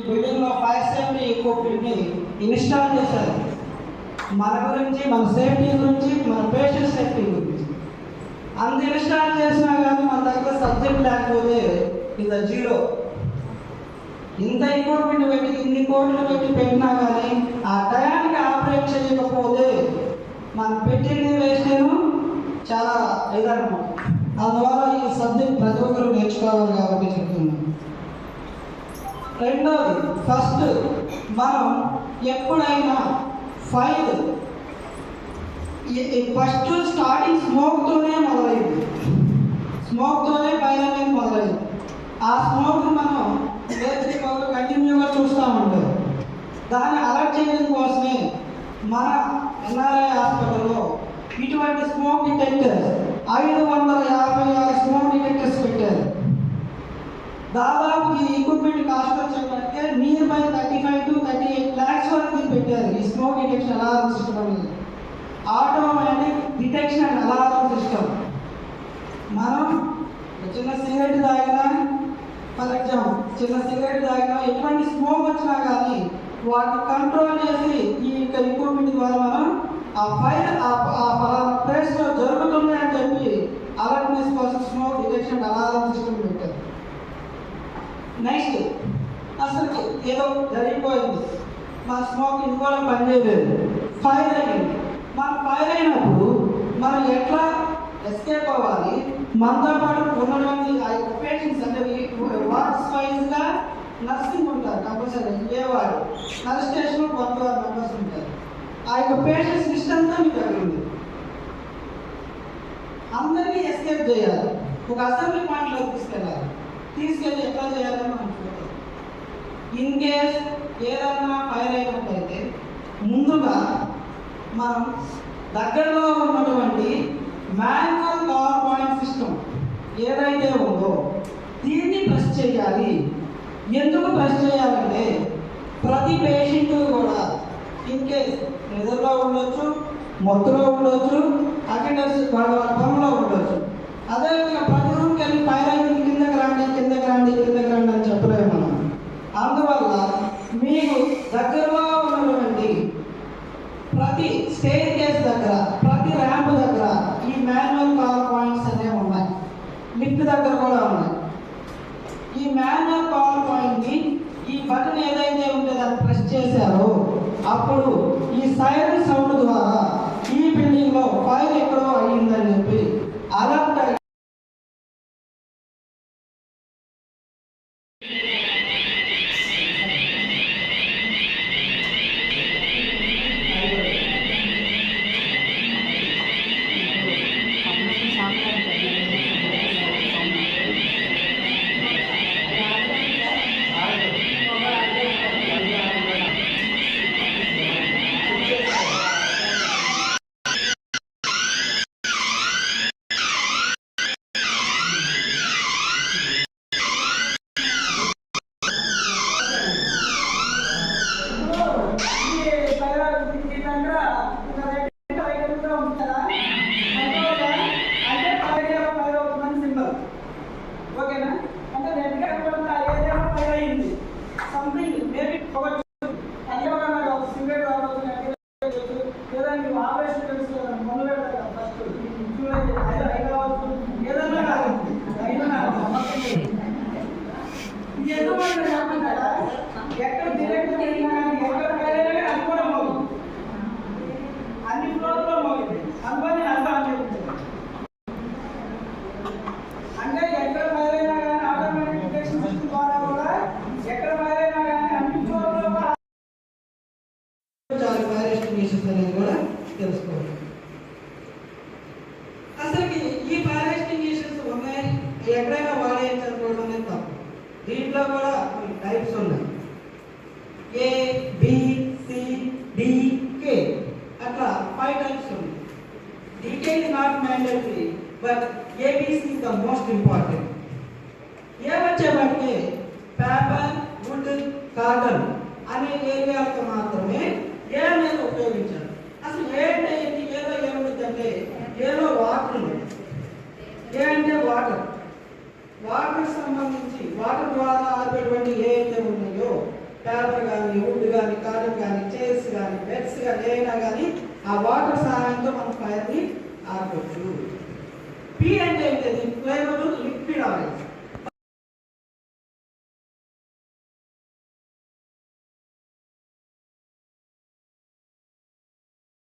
Building లో fire safety equipment ని install చేశారు. మన గురించి, మన సేఫ్టీ గురించి, మన పేషెంట్ సేఫ్టీ గురించి. అంత ఇన్స్టాల్ చేసినా కానీ మన దగ్గర సబ్జెక్ట్ లేకపోతే ఇది జీరో. ఇంత ఎక్విప్మెంట్ పెట్టి, ఇన్ని కోట్లు పెట్టి పెట్టినా కానీ ఆ టయానికి ఆపరేట్ చేయకపోతే మనం పెట్టింది వేస్టేను, చాలా ఇదన్నమాట. అందువల్ల ఈ సబ్జెక్ట్ ప్రతి ఒక్కరు నేర్చుకోవాలి కాబట్టి చెప్తున్నాను. రెండోది, ఫస్ట్ మనం ఎప్పుడైనా ఫైర్ ఫస్ట్ స్టార్టింగ్ స్మోక్తోనే మొదలైంది. స్మోక్తోనే ఫైర్ అనేది మొదలైంది. ఆ స్మోక్ మనం కంటిన్యూగా చూస్తూ ఉంటాం. దాన్ని అలర్ట్ చేయడం కోసమే మన ఎన్ఆర్ఐ హాస్పిటల్లో ఇటువంటి స్మోక్ డిటెక్టర్స్ 556 స్మోక్ డిటెక్టర్స్ పెట్టారు. దాదాపు ఈ ఎక్విప్మెంట్ కాస్ట్ వచ్చేటంటే నియర్ బై 35 to 38 lakhs వరకు పెట్టారు. ఈ స్మోక్ డిటెక్షన్ అలారం సిస్టమ్ అనేది automatic detection and alarm system. మనం చిన్న సిగరెట్ తాగినా, ఫర్ ఎగ్జాంపుల్ చిన్న సిగరెట్ తాగినా ఎటువంటి స్మోక్ వచ్చినా కానీ వాటిని కంట్రోల్ చేసి ఈ ఎక్విప్మెంట్ ద్వారా మనం ఆ ఫైర్ ఆ ప్లేస్లో జరుగుతుంది అని చెప్పి అలర్ట్నెస్ కోసం స్మోక్ డిటెక్షన్ అలారం సిస్టమ్ పెట్టారు. నెక్స్ట్, అసలు ఏదో జరిగిపోయింది, మన స్మోక్ ఇంకోలో పనిచేయలేదు, ఫైర్ అయింది. మన ఫైర్ అయినప్పుడు మనం ఎట్లా ఎస్కేప్ అవ్వాలి? మనతో పాటు ఉన్నటువంటి ఆ యొక్క పేషెంట్స్ అంటే వార్డ్స్ వైజ్గా నర్సింగ్ ఉంటారు కంపల్సరీ. ఏ వార్డు నర్స్ స్టేషన్లో 1 members ఉంటారు. ఆ యొక్క పేషెంట్స్ లిస్ట్ అంతా మీకు అడిగింది. అందరినీ ఎస్కేప్ చేయాలి, ఒక అసెంబ్లీ పాయింట్లోకి తీసుకెళ్ళి ఎట్లా చేయాలని మనం చూడాలి. ఇన్ కేస్ ఏదైనా ఫైర్ అయినట్లయితే ముందుగా మనం దగ్గరలో ఉన్నటువంటి మాన్యువల్ పవర్ పాయింట్ సిస్టమ్ ఏదైతే ఉందో దీన్ని ప్రెస్ చేయాలి. ఎందుకు ప్రెస్ చేయాలంటే ప్రతి పేషెంట్ కూడా ఇన్ కేస్ నిద్రలో ఉండొచ్చు, మొత్తులో ఉండొచ్చు, అటెండర్స్ వాళ్ళ పనులో ఉండొచ్చు. అదేవిధంగా ప్రతి రూమ్కి వెళ్ళి ఫైర్ అయింది కిందకి రండి అని చెప్పలేము మనం. అందువల్ల మీకు దగ్గరలో ఉన్నటువంటి ప్రతి స్టేజ్ కేస్ దగ్గర, ప్రతి ర్యాంప్ దగ్గర ఈ మాన్యువల్ పవర్ పాయింట్స్ అనేవి ఉన్నాయి. లిఫ్ట్ దగ్గర కూడా ఉన్నాయి. ఈ మాన్యువల్ పవర్ పాయింట్ని ఈ బటన్ ఏదైతే ఉంటే దాన్ని ప్రెస్ చేశారో అప్పుడు ఈ సైరన్ సౌండ్ ద్వారా ఈ బిల్డింగ్లో ఫైర్ ఎక్కడో అయ్యిందని చెప్పి అలర్ట్ అయ్యి ఎక్కడ డిరెక్ట్ అన్ని ఫ్లోర్లో మోగింది అనుకోని అర్థం అంటే ఎక్కడ ఫైర్ అయినా కానీ ఆటోమేటిక్ డిటెక్షన్ సిస్టమ్ ద్వారా కూడా ఎక్కడ ఫైర్ అయినా కానీ అన్ని ఫ్లోర్లో ఫైర్ ఎస్టిమేషన్స్ అనేది కూడా తెలుసుకోవాలి. అసలు ఈ ఫైర్ ఎస్టిమేషన్స్ ఉన్నాయి, ఎక్కడైనా వాడేయనుకోవడం అనేది తప్పు. దీంట్లో కూడా కొన్ని టైప్స్ ఉన్నాయి. ఏ, బి, సి, డి, కే అట్లా 5 types ఉన్నాయి. DK is not mandatory, but ABC is the most important. ఏ వచ్చేవాటికి పేపర్, వుడ్, కాటన్ అనే ఏరియాలకు మాత్రమే ఏ అనేది ఉపయోగించాలి. అసలు ఏ అంటే ఏదో ఏముంటుందంటే ఏదో వాటర్ ఉంది. ఏ అంటే వాటర్ సంబంధించి వాటర్ ద్వారా ఆపేటువంటి ఏ అయితే ఉన్నాయో సరిగ్గా లేనా కానీ ఆ వాటర్ సహాయంతో మనం ఫైర్ని ఆపవచ్చు. పి అంటే ఏంటి